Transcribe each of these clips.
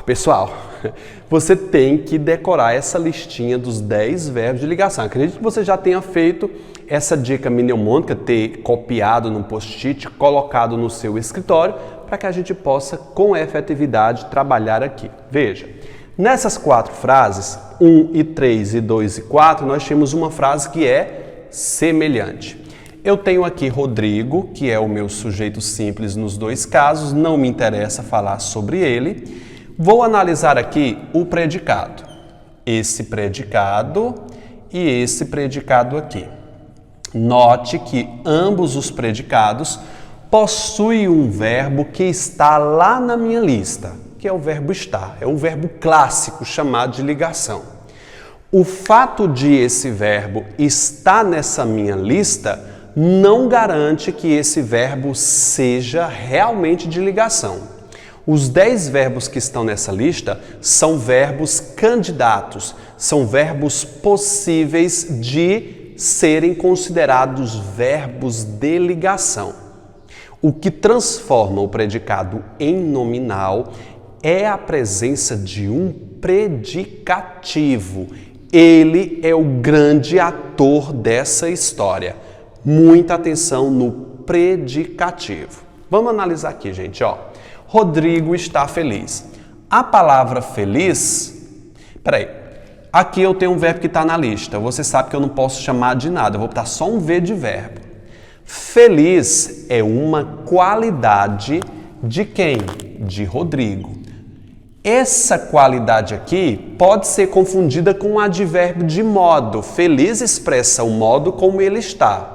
Pessoal, você tem que decorar essa listinha dos 10 verbos de ligação. Acredito que você já tenha feito essa dica mnemônica, ter copiado num post-it, colocado no seu escritório, para que a gente possa, com efetividade, trabalhar aqui. Veja, nessas 4 frases, 1 e 3 e 2 e 4, nós temos uma frase que é semelhante. Eu tenho aqui Rodrigo, que é o meu sujeito simples nos 2 casos, não me interessa falar sobre ele. Vou analisar aqui o predicado. Esse predicado e esse predicado aqui. Note que ambos os predicados possuem um verbo que está lá na minha lista, que é o verbo estar. É um verbo clássico chamado de ligação. O fato de esse verbo estar nessa minha lista não garante que esse verbo seja realmente de ligação. Os 10 verbos que estão nessa lista são verbos candidatos, são verbos possíveis de serem considerados verbos de ligação. O que transforma o predicado em nominal é a presença de um predicativo. Ele é o grande ator dessa história. Muita atenção no predicativo. Vamos analisar aqui, gente, ó. Rodrigo está feliz. A palavra feliz... Peraí. Aqui eu tenho um verbo que está na lista. Você sabe que eu não posso chamar de nada. Eu vou botar só um V de verbo. Feliz é uma qualidade de quem? De Rodrigo. Essa qualidade aqui pode ser confundida com um advérbio de modo. Feliz expressa o modo como ele está.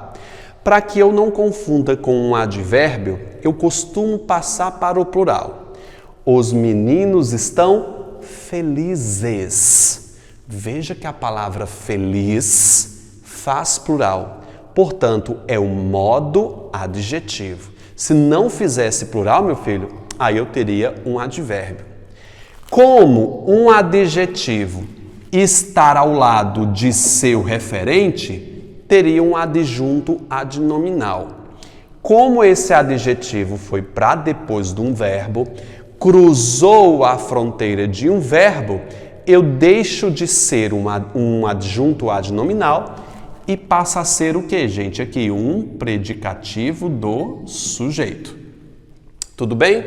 Para que eu não confunda com um advérbio, eu costumo passar para o plural. Os meninos estão felizes. Veja que a palavra feliz faz plural. Portanto, é um modo adjetivo. Se não fizesse plural, meu filho, aí eu teria um advérbio. Como um adjetivo estar ao lado de seu referente, teria um adjunto adnominal. Como esse adjetivo foi para depois de um verbo, cruzou a fronteira de um verbo, eu deixo de ser um adjunto adnominal e passa a ser o que, gente? Aqui, um predicativo do sujeito. Tudo bem?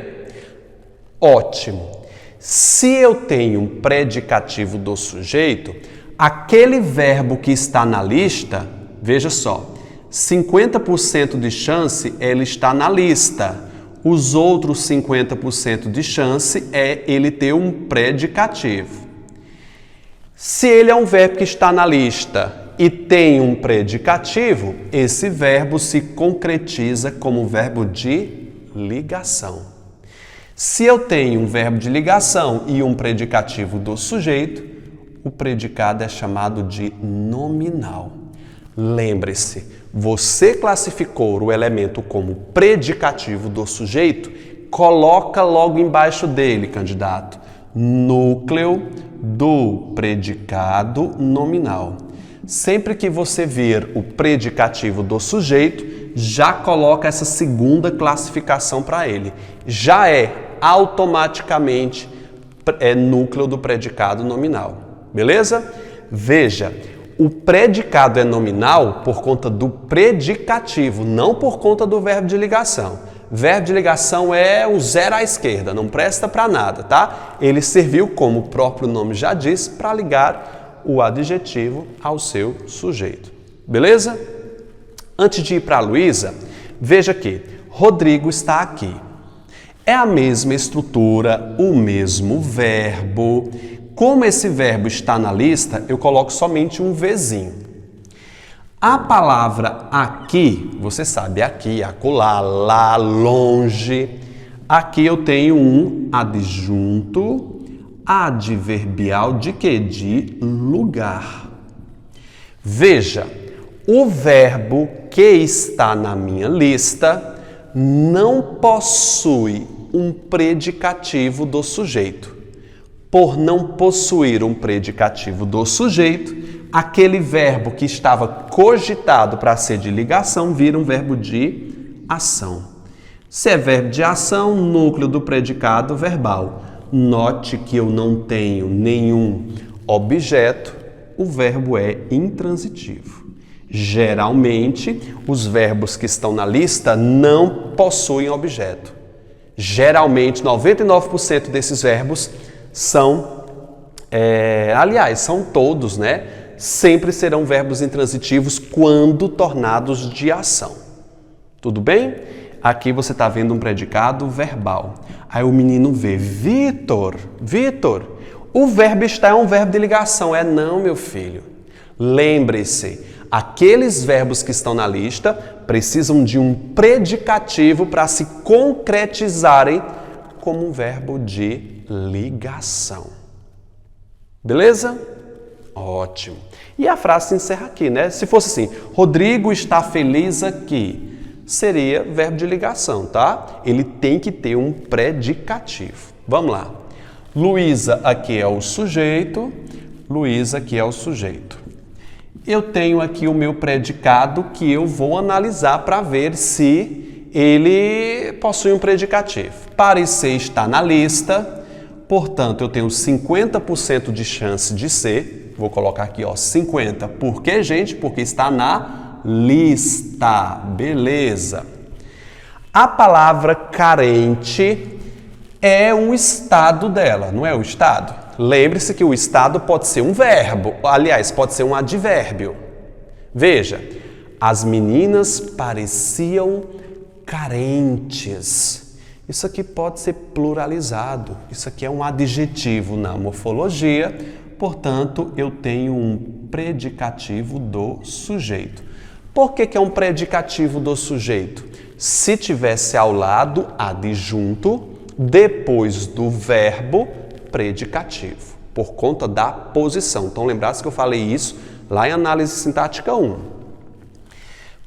Ótimo. Se eu tenho um predicativo do sujeito, aquele verbo que está na lista, veja só, 50% de chance é ele estar na lista. Os outros 50% de chance é ele ter um predicativo. Se ele é um verbo que está na lista e tem um predicativo, esse verbo se concretiza como verbo de ligação. Se eu tenho um verbo de ligação e um predicativo do sujeito, o predicado é chamado de nominal. Lembre-se, você classificou o elemento como predicativo do sujeito, coloca logo embaixo dele, candidato, núcleo do predicado nominal. Sempre que você ver o predicativo do sujeito, já coloca essa segunda classificação para ele. Já é automaticamente núcleo do predicado nominal. Beleza? Veja, o predicado é nominal por conta do predicativo, não por conta do verbo de ligação. Verbo de ligação é o zero à esquerda, não presta para nada, tá? Ele serviu, como o próprio nome já diz, para ligar o adjetivo ao seu sujeito. Beleza? Antes de ir para a Luísa, veja que Rodrigo está aqui. É a mesma estrutura, o mesmo verbo. Como esse verbo está na lista, eu coloco somente um Vzinho. A palavra aqui, você sabe, aqui, acolá, lá, longe. Aqui eu tenho um adjunto adverbial de quê? De lugar. Veja, o verbo que está na minha lista não possui um predicativo do sujeito. Por não possuir um predicativo do sujeito, aquele verbo que estava cogitado para ser de ligação vira um verbo de ação. Se é verbo de ação, núcleo do predicado verbal. Note que eu não tenho nenhum objeto, o verbo é intransitivo. Geralmente, os verbos que estão na lista não possuem objeto. Geralmente, 99% desses verbos são, são todos, né? Sempre serão verbos intransitivos quando tornados de ação. Tudo bem? Aqui você está vendo um predicado verbal. Aí o menino vê, Vitor, o verbo estar é um verbo de ligação. Não, meu filho. Lembre-se, aqueles verbos que estão na lista precisam de um predicativo para se concretizarem como um verbo de ligação. Beleza? Ótimo. E a frase se encerra aqui, né? Se fosse assim, Rodrigo está feliz aqui, seria verbo de ligação, tá? Ele tem que ter um predicativo. Vamos lá. Luísa aqui é o sujeito, Luísa aqui é o sujeito. Eu tenho aqui o meu predicado que eu vou analisar para ver se ele possui um predicativo. Parecer está na lista, portanto, eu tenho 50% de chance de ser. Vou colocar aqui, ó, 50. Por quê, gente? Porque está na lista. Beleza. A palavra carente é um estado dela, não é o estado? Lembre-se que o estado pode ser um verbo, aliás, pode ser um advérbio. Veja, as meninas pareciam carentes. Isso aqui pode ser pluralizado. Isso aqui é um adjetivo na morfologia, portanto, eu tenho um predicativo do sujeito. Por que é um predicativo do sujeito? Se tivesse ao lado adjunto, depois do verbo predicativo, por conta da posição. Então, lembrasse que eu falei isso lá em análise sintática 1.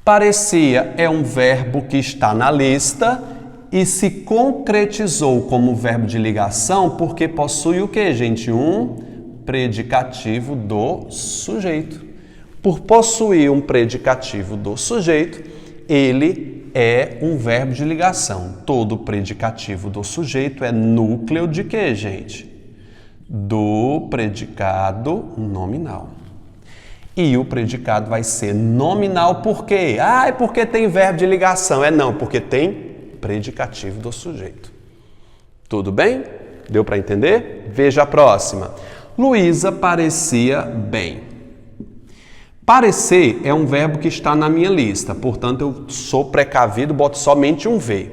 Parecia é um verbo que está na lista e se concretizou como verbo de ligação porque possui o que, gente? Um predicativo do sujeito. Por possuir um predicativo do sujeito, ele é um verbo de ligação. Todo predicativo do sujeito é núcleo de quê, gente? Do predicado nominal. E o predicado vai ser nominal por quê? É porque tem verbo de ligação. Não, porque tem predicativo do sujeito. Tudo bem? Deu para entender? Veja a próxima. Luísa parecia bem. Parecer é um verbo que está na minha lista, portanto eu sou precavido, boto somente um V.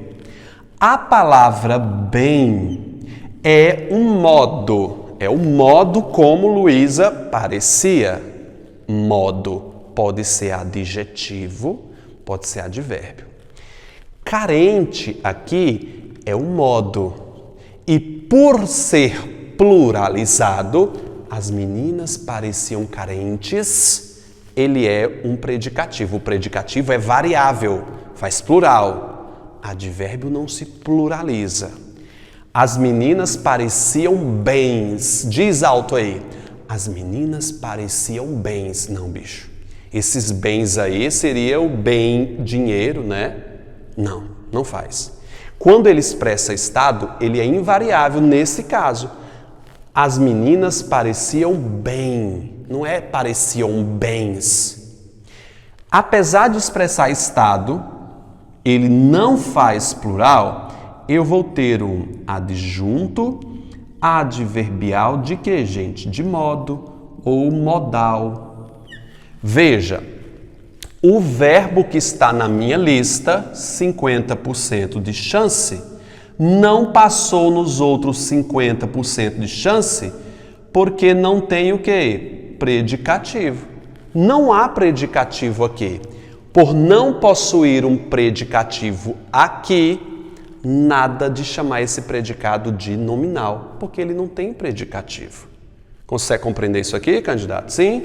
A palavra bem é um modo, o modo como Luísa parecia. Modo pode ser adjetivo, pode ser advérbio. Carente aqui é um modo e por ser pluralizado, as meninas pareciam carentes. Ele é um predicativo. O predicativo é variável, faz plural. Advérbio não se pluraliza. As meninas pareciam bens. Diz alto aí. As meninas pareciam bens. Não, bicho. Esses bens aí seria o bem dinheiro, né? Não, não faz. Quando ele expressa estado, ele é invariável nesse caso. As meninas pareciam bem. Não é pareciam bens. Apesar de expressar estado, ele não faz plural, eu vou ter um adjunto adverbial de que, gente? De modo ou modal. Veja, o verbo que está na minha lista, 50% de chance, não passou nos outros 50% de chance porque não tem o quê? Predicativo. Não há predicativo aqui. Por não possuir um predicativo aqui, nada de chamar esse predicado de nominal, porque ele não tem predicativo. Consegue compreender isso aqui, candidato? Sim?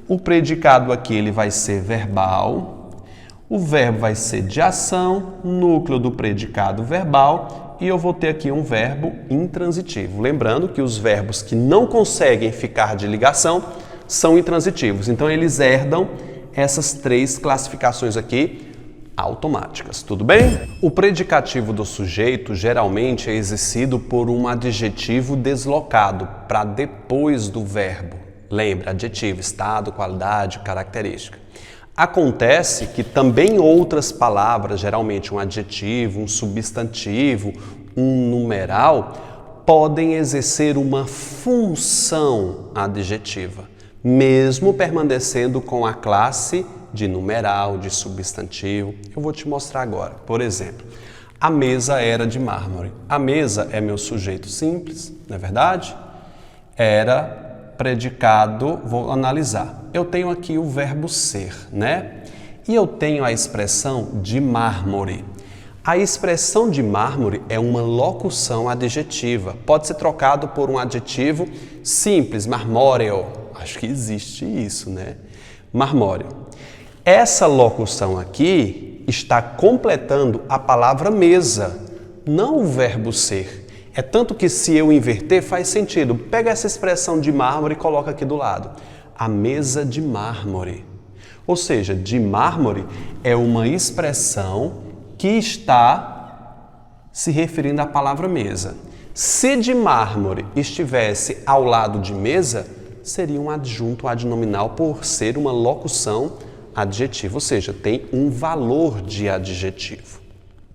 O predicado aqui ele vai ser verbal, o verbo vai ser de ação, núcleo do predicado verbal, e eu vou ter aqui um verbo intransitivo. Lembrando que os verbos que não conseguem ficar de ligação são intransitivos. Então, eles herdam essas três classificações aqui automáticas, tudo bem? O predicativo do sujeito geralmente é exercido por um adjetivo deslocado para depois do verbo. Lembra, adjetivo, estado, qualidade, característica. Acontece que também outras palavras, geralmente um adjetivo, um substantivo, um numeral, podem exercer uma função adjetiva, mesmo permanecendo com a classe de numeral, de substantivo. Eu vou te mostrar agora. Por exemplo, a mesa era de mármore. A mesa é meu sujeito simples, não é verdade? Era predicado, vou analisar. Eu tenho aqui o verbo ser, né? E eu tenho a expressão de mármore. A expressão de mármore é uma locução adjetiva. Pode ser trocado por um adjetivo simples, marmóreo. Acho que existe isso, né? Marmóreo. Essa locução aqui está completando a palavra mesa, não o verbo ser. É tanto que se eu inverter faz sentido. Pega essa expressão de mármore e coloca aqui do lado. A mesa de mármore. Ou seja, de mármore é uma expressão que está se referindo à palavra mesa. Se de mármore estivesse ao lado de mesa, seria um adjunto adnominal por ser uma locução adjetiva, ou seja, tem um valor de adjetivo,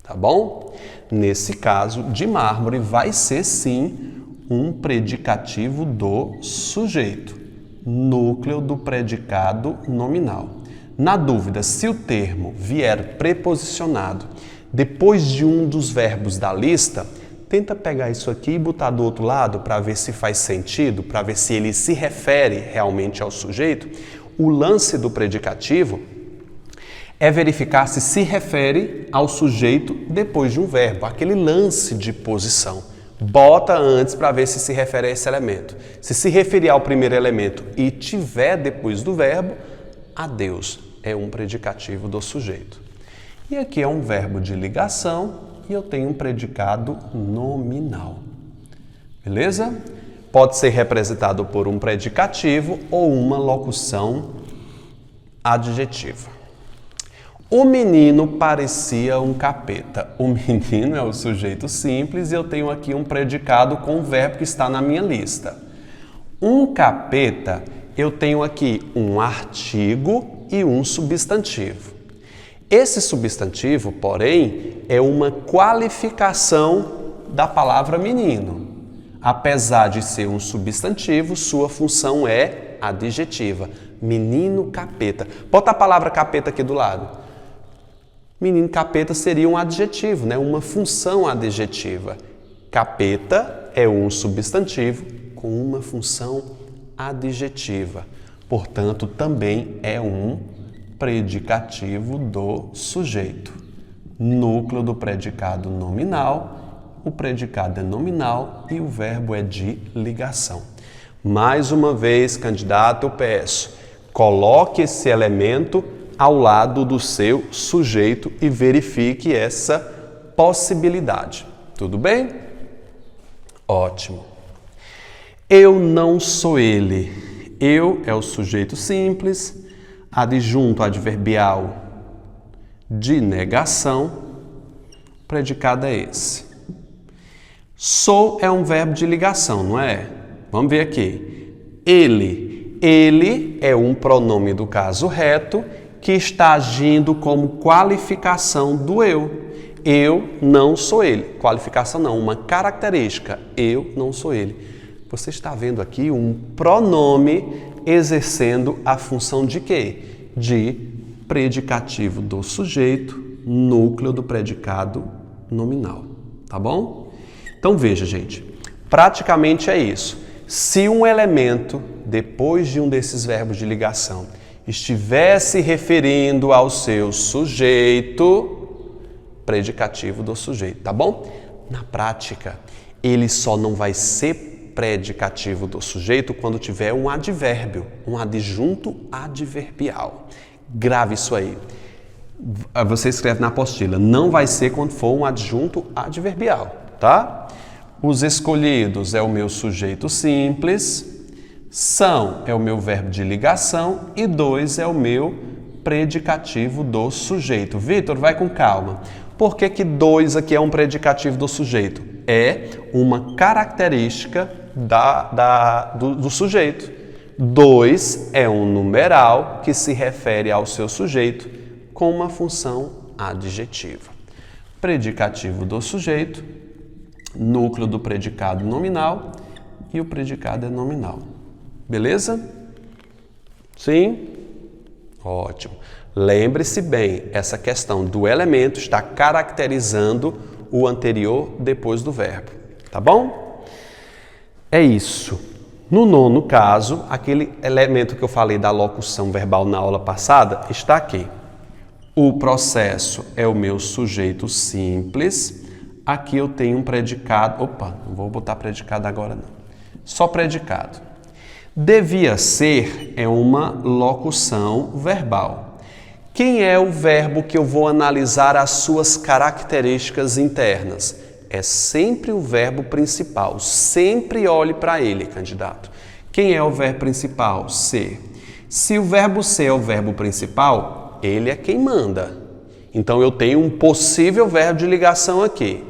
tá bom? Nesse caso, de mármore vai ser sim um predicativo do sujeito, núcleo do predicado nominal. Na dúvida, se o termo vier preposicionado depois de um dos verbos da lista, tenta pegar isso aqui e botar do outro lado para ver se faz sentido, para ver se ele se refere realmente ao sujeito. O lance do predicativo é verificar se refere ao sujeito depois de um verbo, aquele lance de posição. Bota antes para ver se refere a esse elemento. Se referir ao primeiro elemento e tiver depois do verbo, adeus, é um predicativo do sujeito. E aqui é um verbo de ligação e eu tenho um predicado nominal. Beleza? Pode ser representado por um predicativo ou uma locução adjetiva. O menino parecia um capeta. O menino é o sujeito simples e eu tenho aqui um predicado com o verbo que está na minha lista. Um capeta, eu tenho aqui um artigo e um substantivo. Esse substantivo, porém, é uma qualificação da palavra menino. Apesar de ser um substantivo, sua função é adjetiva. Menino capeta. Bota a palavra capeta aqui do lado. Menino capeta seria um adjetivo, né? Uma função adjetiva. Capeta é um substantivo com uma função adjetiva. Portanto, também é um predicativo do sujeito. Núcleo do predicado nominal. O predicado é nominal e o verbo é de ligação. Mais uma vez, candidato, eu peço, coloque esse elemento ao lado do seu sujeito e verifique essa possibilidade. Tudo bem? Ótimo. Eu não sou ele. Eu é o sujeito simples, adjunto adverbial de negação, predicado é esse. Sou é um verbo de ligação, não é? Vamos ver aqui. Ele. Ele é um pronome do caso reto que está agindo como qualificação do eu. Eu não sou ele. Qualificação não, uma característica. Eu não sou ele. Você está vendo aqui um pronome exercendo a função de quê? De predicativo do sujeito, núcleo do predicado nominal. Tá bom? Então veja, gente, praticamente é isso. Se um elemento, depois de um desses verbos de ligação, estivesse referindo ao seu sujeito, predicativo do sujeito, tá bom? Na prática, ele só não vai ser predicativo do sujeito quando tiver um advérbio, um adjunto adverbial. Grave isso aí. Você escreve na apostila, não vai ser quando for um adjunto adverbial, tá? Os escolhidos é o meu sujeito simples, são é o meu verbo de ligação e dois é o meu predicativo do sujeito. Vitor, vai com calma. Por que que 2 aqui é um predicativo do sujeito? É uma característica do sujeito. 2 é um numeral que se refere ao seu sujeito com uma função adjetiva. Predicativo do sujeito, núcleo do predicado nominal e o predicado é nominal. Beleza? Sim? Ótimo. Lembre-se bem, essa questão do elemento está caracterizando o anterior depois do verbo. Tá bom? É isso. No 9º caso, aquele elemento que eu falei da locução verbal na aula passada está aqui. O processo é o meu sujeito simples. Aqui eu tenho um predicado. Opa, não vou botar predicado agora não. Só predicado. Devia ser é uma locução verbal. Quem é o verbo que eu vou analisar as suas características internas? É sempre o verbo principal. Sempre olhe para ele, candidato. Quem é o verbo principal? Ser. Se o verbo ser é o verbo principal, ele é quem manda. Então eu tenho um possível verbo de ligação aqui.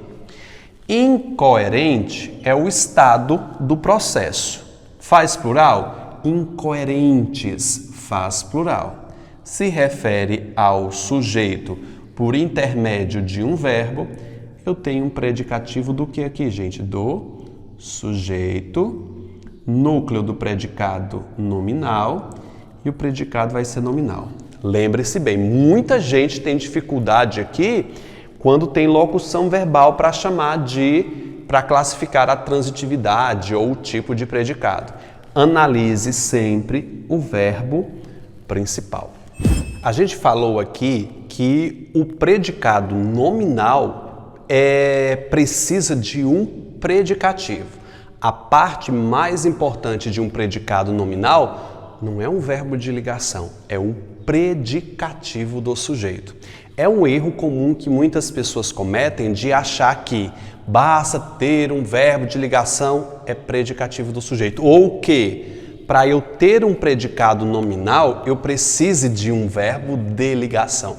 Incoerente é o estado do processo. Faz plural? Incoerentes faz plural. Se refere ao sujeito por intermédio de um verbo, eu tenho um predicativo do que aqui, gente? Do sujeito, núcleo do predicado nominal e o predicado vai ser nominal. Lembre-se bem, muita gente tem dificuldade aqui quando tem locução verbal para classificar a transitividade ou o tipo de predicado. Analise sempre o verbo principal. A gente falou aqui que o predicado nominal precisa de um predicativo. A parte mais importante de um predicado nominal não é um verbo de ligação, é um predicativo do sujeito. É um erro comum que muitas pessoas cometem de achar que basta ter um verbo de ligação é predicativo do sujeito, ou que para eu ter um predicado nominal, eu precise de um verbo de ligação.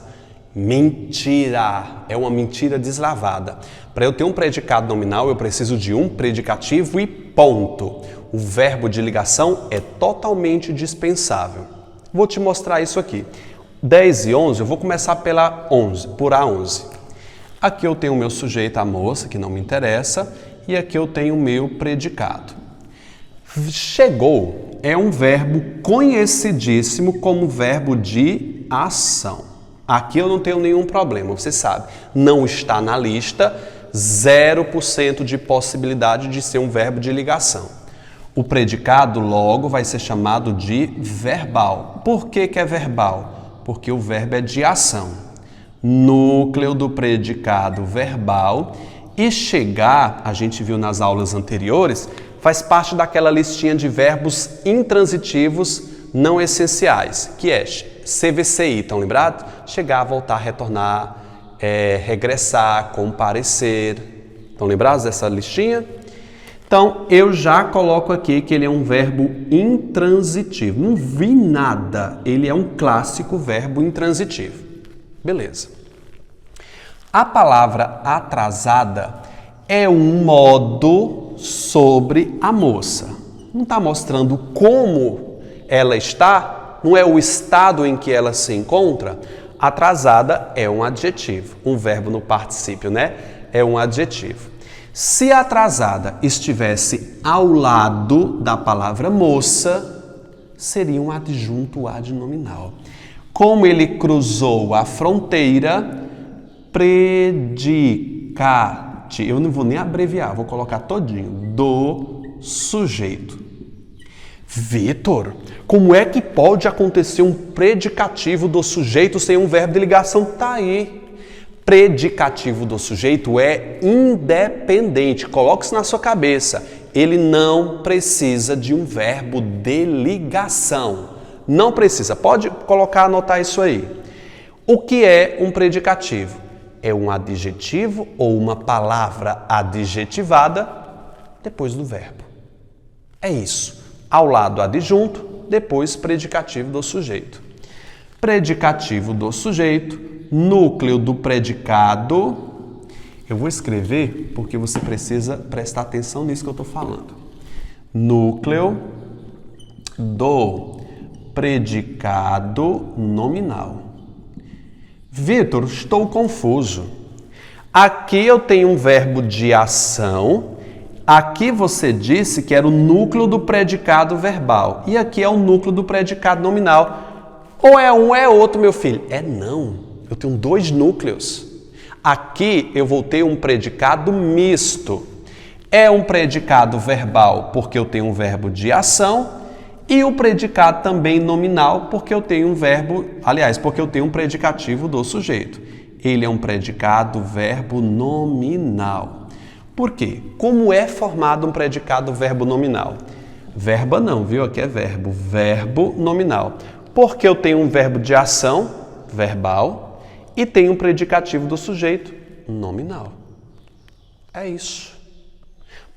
Mentira! É uma mentira deslavada. Para eu ter um predicado nominal, eu preciso de um predicativo e ponto. O verbo de ligação é totalmente dispensável. Vou te mostrar isso aqui. 10 e 11, eu vou começar por A11. Aqui eu tenho o meu sujeito, a moça, que não me interessa, e aqui eu tenho o meu predicado. Chegou é um verbo conhecidíssimo como verbo de ação. Aqui eu não tenho nenhum problema, você sabe. Não está na lista, 0% de possibilidade de ser um verbo de ligação. O predicado logo vai ser chamado de verbal. Por que que é verbal? Porque o verbo é de ação. Núcleo do predicado verbal e chegar, a gente viu nas aulas anteriores, faz parte daquela listinha de verbos intransitivos não essenciais, que é CVCI, estão lembrados? Chegar, voltar, retornar, regressar, comparecer. Estão lembrados dessa listinha? Então, eu já coloco aqui que ele é um verbo intransitivo. Não vi nada. Ele é um clássico verbo intransitivo. Beleza. A palavra atrasada é um modo sobre a moça. Não está mostrando como ela está, não é o estado em que ela se encontra. Atrasada é um adjetivo, um verbo no particípio, né? É um adjetivo. Se atrasada estivesse ao lado da palavra moça, seria um adjunto adnominal. Como ele cruzou a fronteira, predicativo. Eu não vou nem abreviar, vou colocar todinho. Do sujeito. Vitor, como é que pode acontecer um predicativo do sujeito sem um verbo de ligação? Tá aí. Predicativo do sujeito é independente. Coloque isso na sua cabeça. Ele não precisa de um verbo de ligação. Não precisa. Pode colocar, anotar isso aí. O que é um predicativo? É um adjetivo ou uma palavra adjetivada depois do verbo. É isso. Ao lado adjunto, depois predicativo do sujeito. predicativo do sujeito, núcleo do predicado. Eu vou escrever porque você precisa prestar atenção nisso que eu estou falando. Núcleo do predicado nominal. Vitor, estou confuso. Aqui eu tenho um verbo de ação. Aqui você disse que era o núcleo do predicado verbal. E aqui é o núcleo do predicado nominal. Ou é um ou é outro, meu filho? É não. Eu tenho dois núcleos. Aqui eu vou ter um predicado misto. É um predicado verbal porque eu tenho um verbo de ação e o predicado também nominal porque eu tenho um verbo, porque eu tenho um predicativo do sujeito. Ele é um predicado verbo nominal. Por quê? Como é formado um predicado verbo nominal? Verba não, viu? Aqui é verbo nominal. Porque eu tenho um verbo de ação, verbal, e tenho um predicativo do sujeito, nominal. É isso.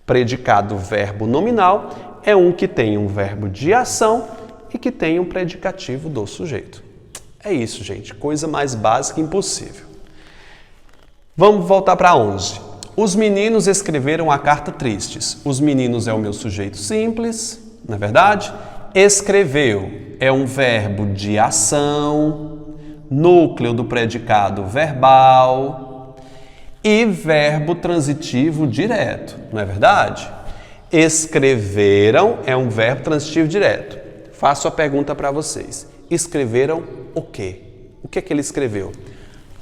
Predicado verbo nominal é um que tem um verbo de ação e que tem um predicativo do sujeito. É isso, gente. Coisa mais básica impossível. Vamos voltar para 11. Os meninos escreveram a carta tristes. Os meninos é o meu sujeito simples, não é verdade? Escreveu é um verbo de ação, núcleo do predicado verbal e verbo transitivo direto, não é verdade? Escreveram é um verbo transitivo direto. Faço a pergunta para vocês. Escreveram o quê? O que é que ele escreveu?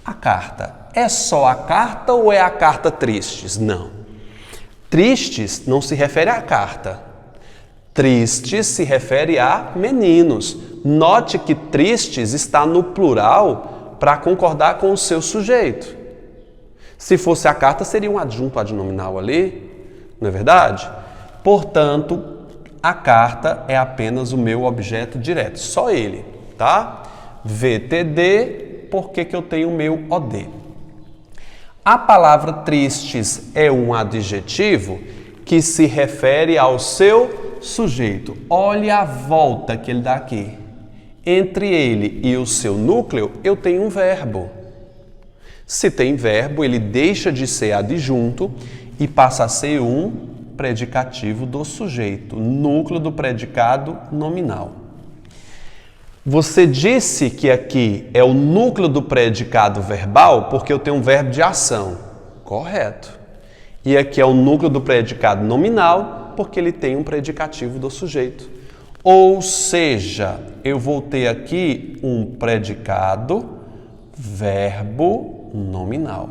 A carta. É só a carta ou é a carta tristes? Não. Tristes não se refere à carta. Tristes se refere a meninos. Note que tristes está no plural para concordar com o seu sujeito. Se fosse a carta, seria um adjunto adnominal ali, não é verdade? Portanto, a carta é apenas o meu objeto direto, só ele, tá? VTD, por que eu tenho o meu OD? A palavra tristes é um adjetivo que se refere ao seu sujeito. Olhe a volta que ele dá aqui. Entre ele e o seu núcleo, eu tenho um verbo. Se tem verbo, ele deixa de ser adjunto e passa a ser um predicativo do sujeito, núcleo do predicado nominal. Você disse que aqui é o núcleo do predicado verbal porque eu tenho um verbo de ação. Correto. E aqui é o núcleo do predicado nominal porque ele tem um predicativo do sujeito. Ou seja, eu vou ter aqui um predicado verbo nominal.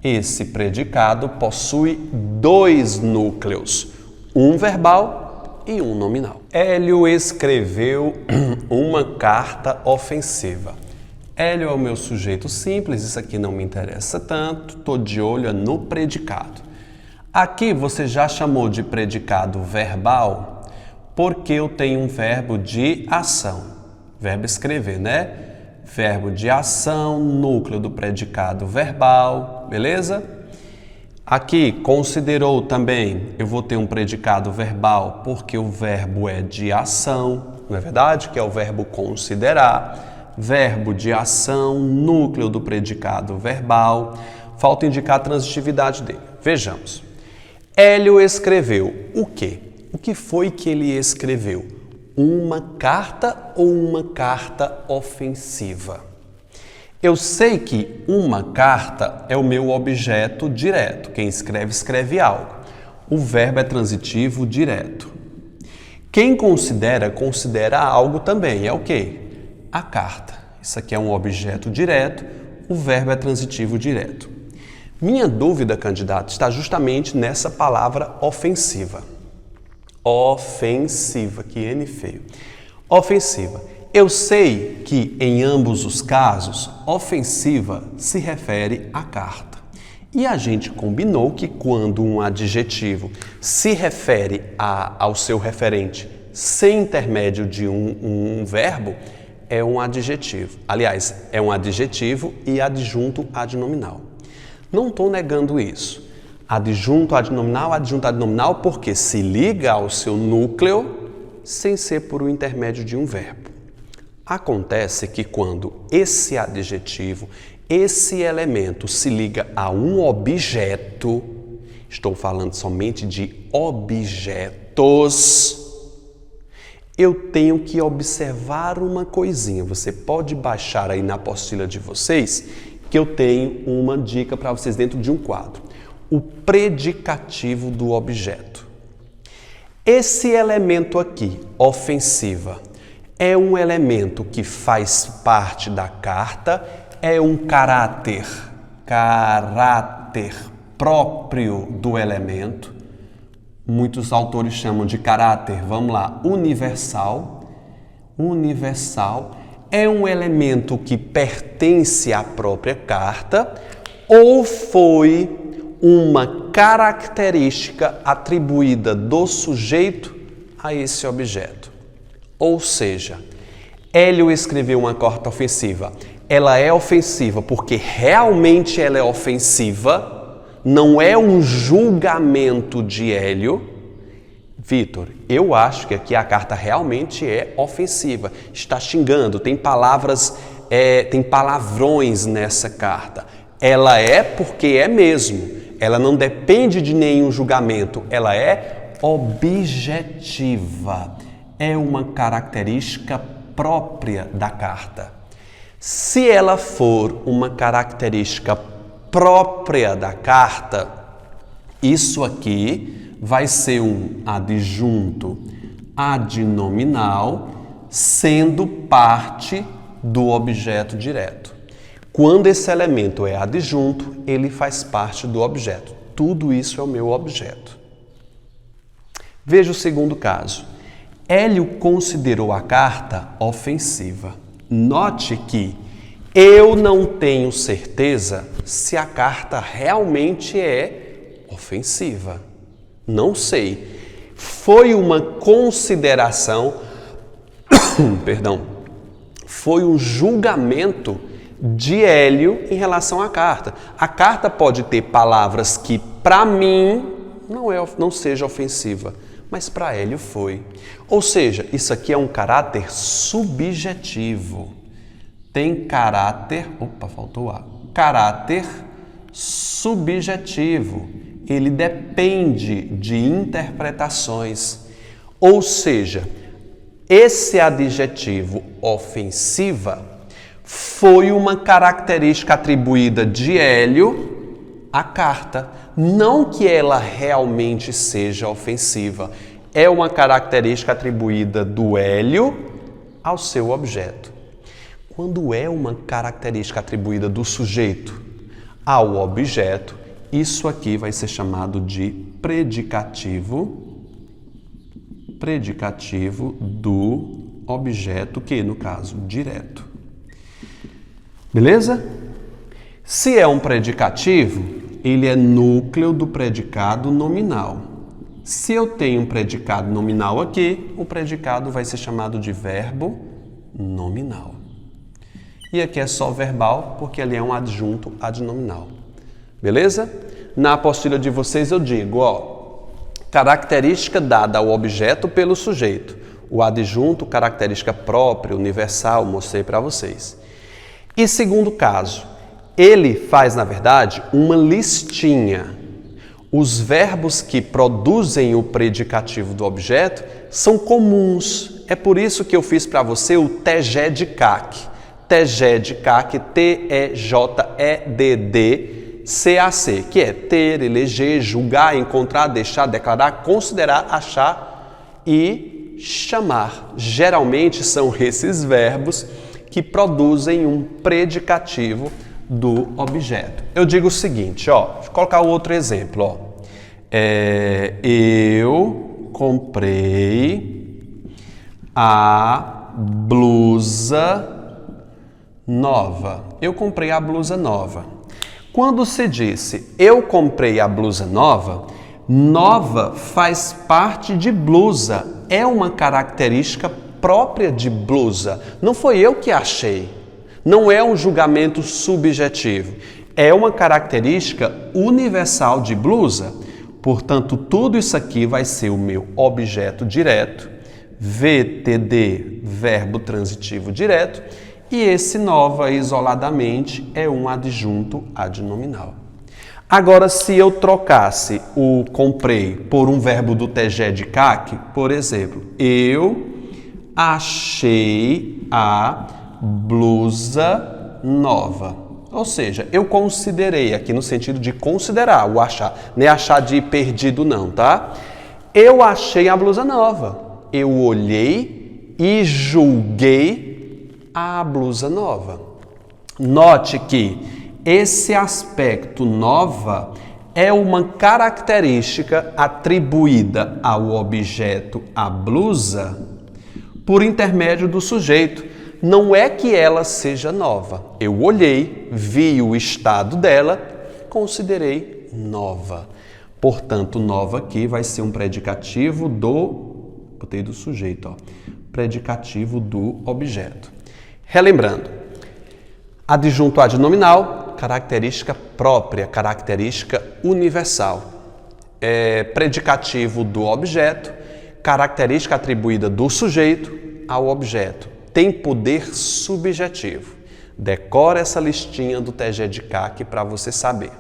Esse predicado possui dois núcleos, um verbal e um nominal. Hélio escreveu uma carta ofensiva. Hélio é o meu sujeito simples, isso aqui não me interessa tanto, estou de olho no predicado. Aqui você já chamou de predicado verbal porque eu tenho um verbo de ação. Verbo escrever, né? Verbo de ação, núcleo do predicado verbal, beleza? Aqui, considerou também, eu vou ter um predicado verbal porque o verbo é de ação, não é verdade? Que é o verbo considerar. Verbo de ação, núcleo do predicado verbal. Falta indicar a transitividade dele. Vejamos. Hélio escreveu o quê? O que foi que ele escreveu? Uma carta ou uma carta ofensiva? Eu sei que uma carta é o meu objeto direto. Quem escreve, escreve algo. O verbo é transitivo direto. Quem considera, considera algo também. É o quê? A carta. Isso aqui é um objeto direto. O verbo é transitivo direto. Minha dúvida, candidato, está justamente nessa palavra ofensiva. Ofensiva, que N feio. Ofensiva. Eu sei que em ambos os casos, ofensiva se refere à carta. E a gente combinou que quando um adjetivo se refere ao seu referente sem intermédio de um verbo, é um adjetivo. Aliás, é um adjetivo e adjunto adnominal. Não estou negando isso. Adjunto adnominal, porque se liga ao seu núcleo sem ser por um intermédio de um verbo. Acontece que quando esse adjetivo, esse elemento se liga a um objeto, estou falando somente de objetos, eu tenho que observar uma coisinha. Você pode baixar aí na apostila de vocês, que eu tenho uma dica para vocês dentro de um quadro. O predicativo do objeto. Esse elemento aqui, ofensiva, é um elemento que faz parte da carta, é um caráter próprio do elemento. Muitos autores chamam de caráter, vamos lá, universal. Universal é um elemento que pertence à própria carta ou foi uma característica atribuída do sujeito a esse objeto. Ou seja, Hélio escreveu uma carta ofensiva. Ela é ofensiva porque realmente ela é ofensiva. Não é um julgamento de Hélio. Vitor, eu acho que aqui a carta realmente é ofensiva. Está xingando, tem palavras, tem palavrões nessa carta. Ela é porque é mesmo. Ela não depende de nenhum julgamento. Ela é objetiva. É uma característica própria da carta. Se ela for uma característica própria da carta, isso aqui vai ser um adjunto adnominal, sendo parte do objeto direto. Quando esse elemento é adjunto, ele faz parte do objeto. Tudo isso é o meu objeto. Veja o segundo caso. Hélio considerou a carta ofensiva. Note que eu não tenho certeza se a carta realmente é ofensiva. Não sei. Foi uma consideração, foi um julgamento de Hélio em relação à carta. A carta pode ter palavras que para mim não seja ofensiva, mas para Hélio foi. Ou seja, isso aqui é um caráter subjetivo. Tem caráter, caráter subjetivo. Ele depende de interpretações. Ou seja, esse adjetivo ofensiva foi uma característica atribuída de Hélio à carta. Não que ela realmente seja ofensiva. É uma característica atribuída do Hélio ao seu objeto. Quando é uma característica atribuída do sujeito ao objeto, isso aqui vai ser chamado de predicativo do objeto, que no caso, direto. Beleza? Se é um predicativo, ele é núcleo do predicado nominal. Se eu tenho um predicado nominal aqui, o predicado vai ser chamado de verbo nominal. E aqui é só verbal, porque ali é um adjunto adnominal. Beleza? Na apostila de vocês eu digo, característica dada ao objeto pelo sujeito. O adjunto, característica própria, universal, mostrei para vocês. E segundo caso, ele faz, na verdade, uma listinha. Os verbos que produzem o predicativo do objeto são comuns. É por isso que eu fiz para você o TG de CAC. TG de CAC, TEJEDD-CAC, que é ter, eleger, julgar, encontrar, deixar, declarar, considerar, achar e chamar. Geralmente são esses verbos que produzem um predicativo do objeto. Eu digo o seguinte, vou colocar o outro exemplo. Eu comprei a blusa nova. Eu comprei a blusa nova. Quando se disse eu comprei a blusa nova, nova faz parte de blusa. É uma característica própria de blusa. Não foi eu que achei. Não é um julgamento subjetivo. É uma característica universal de blusa. Portanto, tudo isso aqui vai ser o meu objeto direto, VTD, verbo transitivo direto, e esse nova, isoladamente, é um adjunto adnominal. Agora, se eu trocasse o comprei por um verbo do TG de CAC, por exemplo, eu achei a blusa nova. Ou seja, eu considerei, aqui no sentido de considerar, o achar, não é achar de perdido não, tá? Eu achei a blusa nova. Eu olhei e julguei a blusa nova. Note que esse aspecto nova é uma característica atribuída ao objeto a blusa por intermédio do sujeito. Não é que ela seja nova. Eu olhei, vi o estado dela, considerei nova. Portanto, nova aqui vai ser um predicativo botei do sujeito, ó. Predicativo do objeto. Relembrando, adjunto adnominal, característica própria, característica universal. Predicativo do objeto, característica atribuída do sujeito ao objeto. Tem poder subjetivo. Decora essa listinha do TG de CAC para você saber.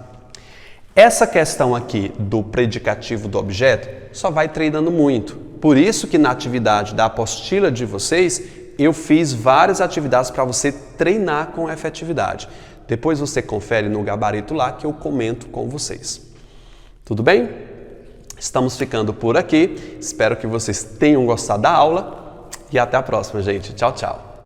Essa questão aqui do predicativo do objeto só vai treinando muito. Por isso que na atividade da apostila de vocês, eu fiz várias atividades para você treinar com efetividade. Depois você confere no gabarito lá que eu comento com vocês. Tudo bem? Estamos ficando por aqui. Espero que vocês tenham gostado da aula e até a próxima, gente. Tchau, tchau.